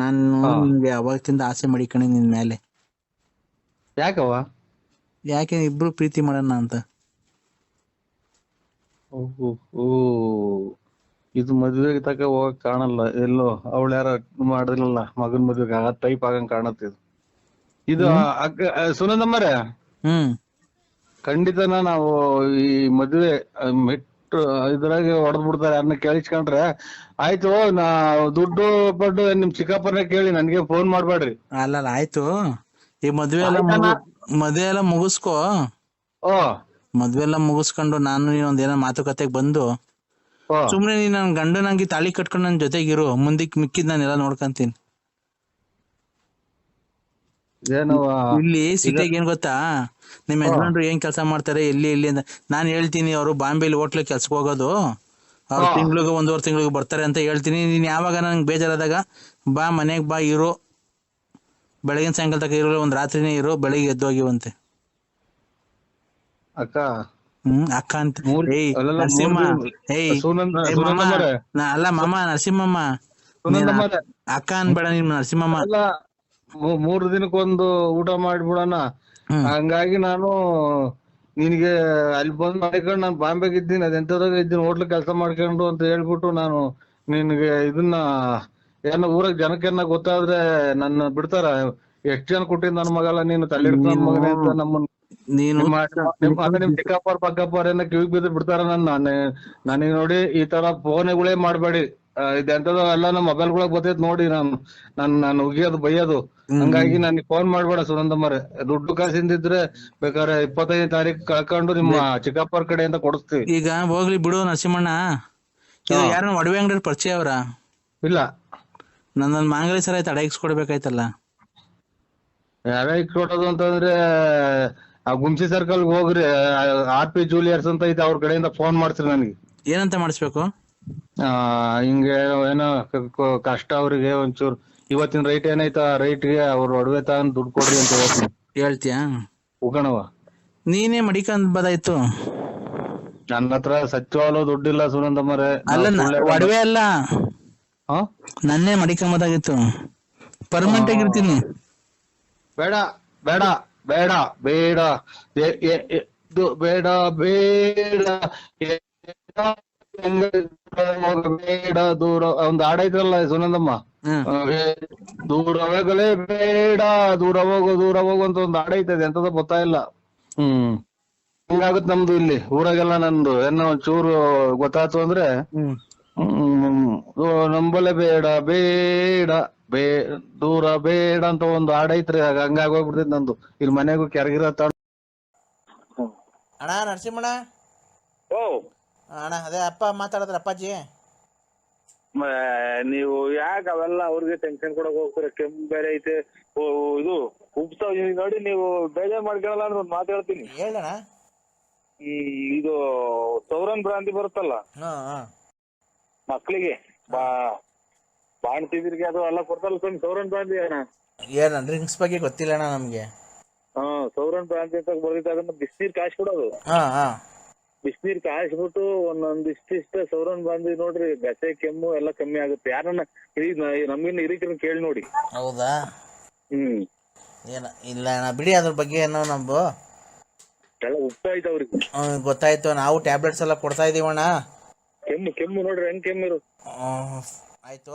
ನಾನು ನಿನ್ಗೆ ಅವತ್ತಿಂದ ಆಸೆ ಮಾಡಿಕಣೆ ನಿನ್ ಮೇಲೆ. ಯಾಕವ್ವ? ಯಾಕೆ ಇಬ್ರು ಪ್ರೀತಿ ಮಾಡೋಣ ಅಂತ. ಇದು ಮದ್ವೆಗೆ ತಕ ಹೋಗಕ್ ಕಾಣಲ್ಲ. ಎಲ್ಲೋ ಅವಳು ಯಾರ ಮಾಡಿದ್ರಲ್ಲ ಮಗನ್ ಮದ್ವೆಗೆ ಆ ಟೈಪ್ ಆಗಂಗ್ ಕಾಣತ್ತೆ ಇದು. ಸುನಂದಮ್ಮರೇ, ಖಂಡಿತನ ನಾವು ಈ ಮದ್ವೆ ಮೆಟ್ಟು ಇದ್ರಾಗ ಹೊಡೆದ್ ಬಿಡ್ತಾರೆ. ಅದನ್ನ ಕೇಳಿಸ್ಕೊಂಡ್ರೆ ಆಯ್ತು. ದುಡ್ಡು ಪಡ್ಡು ನಿಮ್ ಚಿಕ್ಕಪ್ಪನ ಕೇಳಿ ನನ್ಗೆ ಫೋನ್ ಮಾಡ್ಬೇಡ್ರಿ. ಅಲ್ಲ ಆಯ್ತು, ಈ ಮದ್ವೆ ಎಲ್ಲ ಮುಗಿಸ್ಕೋ. ಮದ್ವೆ ಎಲ್ಲ ಮುಗಿಸ್ಕೊಂಡು ನಾನು ನೀನೊಂದೇನೋ ಮಾತುಕತೆಗೆ ಬಂದು ಸುಮ್ನೆ ನೀನ್ ನನ್ ಗಂಡನಾಗಿ ತಾಳಿ ಕಟ್ಕೊಂಡು ನನ್ ಜೊತೆಗಿರು. ಮುಂದಕ್ಕೆ ಮಿಕ್ಕಿದ್ ನಾನೆಲ್ಲ ನೋಡ್ಕೊಂತೀನಿ. ಇಲ್ಲಿ ಸಿಟಿಯಾಗ ಏನ್ ಗೊತ್ತಾ, ನಿಮ್ ಯಜಮಾನ್ರು ಏನ್ ಕೆಲಸ ಮಾಡ್ತಾರೆ, ಎಲ್ಲಿ ಅಂತ ನಾನ್ ಹೇಳ್ತೀನಿ. ಅವರು ಬಾಂಬೆಲಿ ಹೋಟ್ಲ್ ಕೆಲ್ಸಕ್ಕೆ ಹೋಗೋದು, ಅವ್ರು ತಿಂಗ್ಳಿಗೆ 1.5 ತಿಂಗಳಿಗೆ ಬರ್ತಾರೆ ಅಂತ ಹೇಳ್ತೀನಿ. ನೀನ್ ಯಾವಾಗ ನಂಗೆ ಬೇಜಾರಾದಾಗ ಬಾ, ಮನೆಗ್ ಬಾ, ಇರು. ಬೆಳಗಿನ ಸಾಯಂಕಾಲ ತಕ ಇರೋ, ಒಂದ್ ರಾತ್ರಿನೇ ಇರು, ಬೆಳಿಗ್ಗೆ ಎದ್ದೋಗಿವಂತೆ. ಅಕ್ಕ ಅಕ್ಕ ಅಂತ ನರಸಿಂಹ. ಅಲ್ಲ ಮಾಮ, ನರಸಿಂಹಮ್ಮ ಅಕ್ಕ ಅನ್ಬೇಡ ನೀನ್, ನರಸಿಂಹಮ್ಮ. 3 ದಿನಕ್ಕೊಂದು ಊಟ ಮಾಡ್ಬಿಡೋಣ. ಹಂಗಾಗಿ ನಾನು ನಿನ್ಗೆ ಅಲ್ಲಿ ಬಂದ್ ಮಾಡ್ಕೊಂಡು ನಾನು ಬಾಂಬೆಗೆ ಇದ್ದೀನಿ, ಅದೆಂತದಾಗ ಇದ್ದೀನಿ, ಹೋಟ್ಲ್ ಕೆಲಸ ಮಾಡ್ಕೊಂಡು ಅಂತ ಹೇಳ್ಬಿಟ್ಟು ನಾನು ನಿನ್ಗೆ ಇದನ್ನ ಏನೋ ಊರಾಗ ಜನಕ್ಕೆನ್ನ ಗೊತ್ತಾದ್ರೆ ನನ್ನ ಬಿಡ್ತಾರ. ಎಷ್ಟ್ ಜನ ಕೊಟ್ಟಿದ್ ನನ್ ಮಗಲ್ಲ ನೀನು, ತಲೆ ಹಿಡ್ಕೊಂಡ್ ಮಗನೇ ಅಂತ ನಮ್ಮನ್ನ ನಿಮ್ ಚಿಕ್ಕಪ್ಪರ್ ಪಕ್ಕಪ್ಪರ್ ಏನ ಕಿವಿಗ್ ಬಿದ್ದು ಬಿಡ್ತಾರ. ನನಗೆ ನೋಡಿ ಈ ತರ ಫೋನ್ಗಳೇ ಮಾಡ್ಬೇಡಿ. ಇದೆಂತದ ಎಲ್ಲ ನಮ್ಮ ಮೊಬೈಲ್ಗಳಾಗ ಬರ್ತೈತ್ ನೋಡಿ. ನಾನು ಉಗಿಯೋದು ಬೈಯೋದು. ಹಂಗಾಗಿ ನನಗೆ ಫೋನ್ ಮಾಡ್ಬೇಡ ಸುನಂದಮ್ಮರೆ. ದುಡ್ಡು ಕಾಸಿಂದಿದ್ರೆ ಬೇಕಾದ್ರೆ 25ನೇ ತಾರೀಕು ಕಳ್ಕೊಂಡು ನಿಮ್ಮ ಚಿಕ್ಕಪ್ಪರ್ ಕಡೆಯಿಂದ ಕೊಡಿಸ್ತೀವಿ. ಈಗ ಹೋಗ್ಲಿ ಬಿಡು ನರಸಿಂಹಣ್ಣ. ಯಾರು ಒಡವೆ ಅಂಗಡಿ ಪರಿಚಯ ಅವ್ರ? ಇಲ್ಲ. ನನ್ನೊಂದ್ ಮಾಂಗಲ್ಯ ಸರ ಆಯ್ತು, ಅಡ ಇಕ್ಸ್ಕೊಡ್ಬೇಕಾಯ್ತಲ್ಲ. ಅಡ ಇಕ್ಕೊಡೋದು ಅಂತಂದ್ರೆ ಆ ಗುಂಸಿ ಸರ್ಕಲ್ ಹೋಗ್ರಿ, RP ಜೂಲಿಯರ್ಸ್ ಅಂತ ಐತೆ, ಅವ್ರ ಕಡೆಯಿಂದ ಫೋನ್ ಮಾಡ್ತೀರಿ ನನಗೆ. ಏನಂತ ಮಾಡಿಸ್ಬೇಕು? ಹಿಂಗೆ ಏನೋ ಕಷ್ಟ ಅವ್ರಿಗೆ ಒಂಚೂರು ಇವತ್ತಿನ ರೈಟ್ ಏನೈತ ರೈಟ್ಗೆ ಅವ್ರ ಒಡವೆ ತಗೊಂಡ್ ದುಡ್ಡು ಕೊಡ್ರಿ ಅಂತ ಹೇಳ್ತೀಯಾ? ಉಗಣವ ನೀನೇ ಮಡಿಕೊಂಡ್ ಬದಾಯ್ತು. ನನ್ನ ಹತ್ರ ಸತ್ಯವಾಗ್ಲೂ ದುಡ್ಡಿಲ್ಲ ಸುನಂದಮ್ಮರೆ. ಅಲ್ಲ ಒಡವೆ ಅಲ್ಲ, ನನ್ನೇ ಮಡಿಕೊಂಬದಾಗಿತ್ತು. ಪರ್ಮನೆಂಟ್ ಆಗಿರ್ತೀನಿ. ಬೇಡ ಬೇಡ ಬೇಡ ಬೇಡ ಬೇಡ ಬೇಡ ಬೇಡ ದೂರ ಒಂದ್ ಹಾಡ್ ಐತ್ರಲ್ಲ ಸುನಂದಮ್ಮ, ದೂರವಾಗಲೇ ಬೇಡ ದೂರ ಹೋಗು ಅಂತ ಒಂದ್ ಹಾಡ್ ಐತದೆ, ಎಂತದ ಗೊತ್ತಾಯಿಲ್ಲ. ಹಿಂಗಾಗುತ್ತೆ ನಮ್ದು ಇಲ್ಲಿ ಊರಾಗೆಲ್ಲ. ನಂದು ಏನೋ ಒಂಚೂರು ಗೊತ್ತಾಯ್ತು ಅಂದ್ರೆ ನಂಬಲೆ ಬೇಡ ಬೇಡ ದೂರ ಬೇಡ ಅಂತ ಒಂದು ಹಾಡ್ ಐತ್ರಿ, ಹಂಗಾಗೋಗ್ಬಿಡ್ತೈತಿ ನಂದು. ಇಲ್ಲಿ ಮನೆಗೂ ಕೆರಗಿರ ಅಣ್ಣ ನರಸಿಂಹಣ್ಣ. ಓ ಅಣ್ಣ ಅದೇ ಅಪ್ಪ ಮಾತಾಡಿದ್ರ ಅಪ್ಪಾಜಿ. ನೀವು ಯಾಕೆ ಅವೆಲ್ಲ ಅವ್ರಿಗೆ ಟೆನ್ಷನ್ ಕೊಡಕ್ ಹೋಗ್ತೀರ? ಕೆಮ್ಮು ಬೇರೆ ಐತೆ, ಇದು ಉಪ್ತಾವ ನೋಡಿ, ನೀವು ಬೇಜಾರ್ ಮಾಡ್ಕೊಳಲ್ಲ ಅಂದ್ರೆ ಒಂದ್ ಮಾತು ಹೇಳ್ತೀನಿ. ಹೇಳಣ್ಣ. ಇದು ಸೌರನ್ ಭ್ರಾಂತಿ ಬರುತ್ತಲ್ಲ ಮಕ್ಳಿಗೆ, ಬಾಣ್ತಿದ್ರಿಗೆ ಅದು ಎಲ್ಲ ಕೊಡ್ತಲ್ಲ ಸ್ವಾಮಿ, ಸೌರನ್ ಭ್ರಾಂತಿ ಅಣ್ಣ. ಏನ ಡ್ರಿಂಕ್ಸ್ ಬಗ್ಗೆ ಗೊತ್ತಿಲ್ಲ ಅಣ್ಣ ನಮ್ಗೆ. ಸೌರನ್ ಭ್ರಾಂತಿ ಅಂತ ಬರ್ದಿತ್ತು, ಅದನ್ನ ಬಿಸಿನೀರ್ ಕಾಯಿಸ್ಬಿಡೋದು. ಬಿಸಿನೀರ್ ಕಾಯಿಸ್ಬಿಟ್ಟು ಒಂದೊಂದಿಷ್ಟ ಸೌರನ್ ಭ್ರಾಂತಿ ನೋಡ್ರಿ, ಗಸೆ ಕೆಮ್ಮು ಎಲ್ಲ ಕಮ್ಮಿ ಆಗುತ್ತೆ. ಯಾರನ್ನ ನಮ್ಗಿನ್ನ ಹಿರಿಕರನ್ನ ಕೇಳಿ ನೋಡಿ. ಹೌದಾ? ಏನ ಇಲ್ಲ ಅಣ್ಣ ಬಿಡಿ, ಅದ್ರ ಬಗ್ಗೆ ಏನೋ ನಮ್ದು ಎಲ್ಲ ಉಪ್ಪಾಯ್ತು ಅವ್ರಿಗೆ. ಗೊತ್ತಾಯ್ತು, ನಾವು ಟ್ಯಾಬ್ಲೆಟ್ಸ್ ಎಲ್ಲ ಕೊಡ್ತಾ ಇದೀವಣ್ಣ. ಕೆಮ್ಮು ನೋಡ್ರಿ ಹೆಂಗ್ ಕೆಮ್ಮಿರು. ಆಯ್ತು,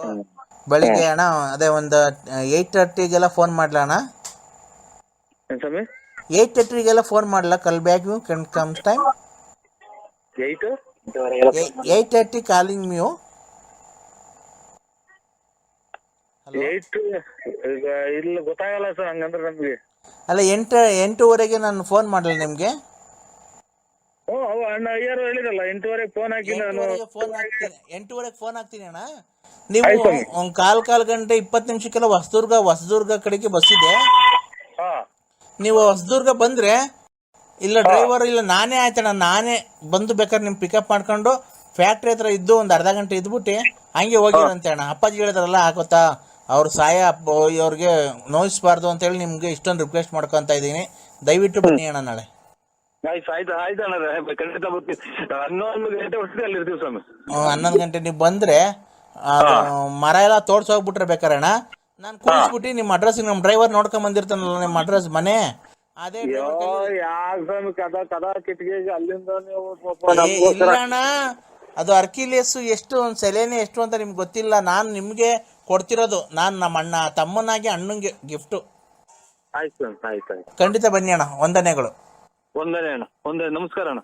ಬೆಳಿಗ್ಗೆ ಅಣ್ಣ ಅದೇ ಒಂದು 8:30ಗೆಲ್ಲ ಫೋನ್ ಮಾಡ್ಲಾ ಅಣ್ಣ? 8:30ಗೆಲ್ಲ ಫೋನ್ ಮಾಡ್ಲಾ? Call back you can come time 8:30 calling me. ಇಲ್ಲ ಗೊತ್ತಾಗಲ್ಲ ಸರ್, ಹಂಗಂದ್ರೆ ನಮ್ಗೆ. ಅಲ್ಲ 8:08 ನಾನು ಫೋನ್ ಮಾಡಲ್ಲ ನಿಮ್ಗೆ? ಅಣ್ಣ ಅಯ್ಯಾರು ಹೇಳಿರಲ್ಲ 8:00 ಫೋನ್ ಹಾಕಿ, 8:00 ಫೋನ್ ಹಾಕ್ತೀನಿ ಅಣ್ಣ. ನೀವು ಒಂದ್ ಕಾಲ್ ಗಂಟೆ 20 ನಿಮಿಷಕ್ಕೆಲ್ಲ ಹೊಸದುರ್ಗ ಕಡೆಗೆ ಬಸ್ ಇದೆ. ನೀವು ಹೊಸದುರ್ಗ ಬಂದ್ರೆ ಇಲ್ಲ ಡ್ರೈವರ್ ಇಲ್ಲ ನಾನೇ ಆಯ್ತಣ್ಣ, ನಾನೇ ಬಂದು ಬೇಕಾದ್ರೆ ನಿಮ್ ಪಿಕಪ್ ಮಾಡ್ಕೊಂಡು ಫ್ಯಾಕ್ಟ್ರಿ ಹತ್ರ ಇದ್ದು ಒಂದ್ ಅರ್ಧ ಗಂಟೆ ಇದ್ಬಿಟ್ಟು ಹಂಗೆ ಹೋಗಿರಂತೆ ಅಣ್ಣ. ಅಪ್ಪಾಜಿ ಹೇಳಿದ್ರಲ್ಲ ಹಾಕೋತಾ ಅವ್ರ ಸಾಯ ಅವ್ರಿಗೆ ನೋಯಿಸ್ಬಾರ್ದು ಅಂತ ಹೇಳಿ ನಿಮ್ಗೆ ಇಷ್ಟೊಂದು ರಿಕ್ವೆಸ್ಟ್ ಮಾಡ್ಕೊಂತ ಇದೀನಿ. ದಯವಿಟ್ಟು ಬನ್ನಿ ಅಣ್ಣ ನಾಳೆ. ಆಯ್ತು ಅಣ್ಣ, ಖಂಡಿತ ಬರ್ತೀವಿ. 11 ಗಂಟೆ ಹೊತ್ತಿಗೆ ಅಲ್ಲಿ ಇರ್ತೀವಿ ಸ್ವಾಮಿ. 11 ಗಂಟೆ ನೀವು ಬಂದ್ರೆ ಮರ ಎಲ್ಲ ತೋರ್ಸೋಗ್ಬಿಟ್ರೆ ಬೇಕಾರಣ್ಣ, ನಾನು ಕೂರಿಸ್ಬಿಟ್ಟು ನಿಮ್ಮ ಅಡ್ರೆಸ್ ನಮ್ಮ ಡ್ರೈವರ್ ನೋಡ್ಕೊಂಡ್ ಬಂದಿರ್ತಾನಲ್ಲ ನಿಮ್ಮ ಅಡ್ರೆಸ್ ಮನೆ, ಅದೇ ಇಲ್ಲ ಅಣ್ಣ. ಅದು ಅರ್ಕಿಲಿಯಸ್ ಎಷ್ಟು ಒಂದು ಸೆಲೆನೆ ಎಷ್ಟು ಅಂತ ನಿಮ್ಗೆ ಗೊತ್ತಿಲ್ಲ. ನಾನು ನಿಮ್ಗೆ ಕೊಡ್ತಿರೋದು, ನಾನು ನಮ್ಮ ಅಣ್ಣ ತಮ್ಮನಾಗಿ ಅಣ್ಣಂಗೆ ಗಿಫ್ಟ್. ಆಯ್ತು. ಖಂಡಿತ ಬನ್ನಿ ಅಣ್ಣ. ವಂದನೆಗಳು. ಒಂದನೇ ಅಣ್ಣ, ನಮಸ್ಕಾರ ಅಣ್ಣ.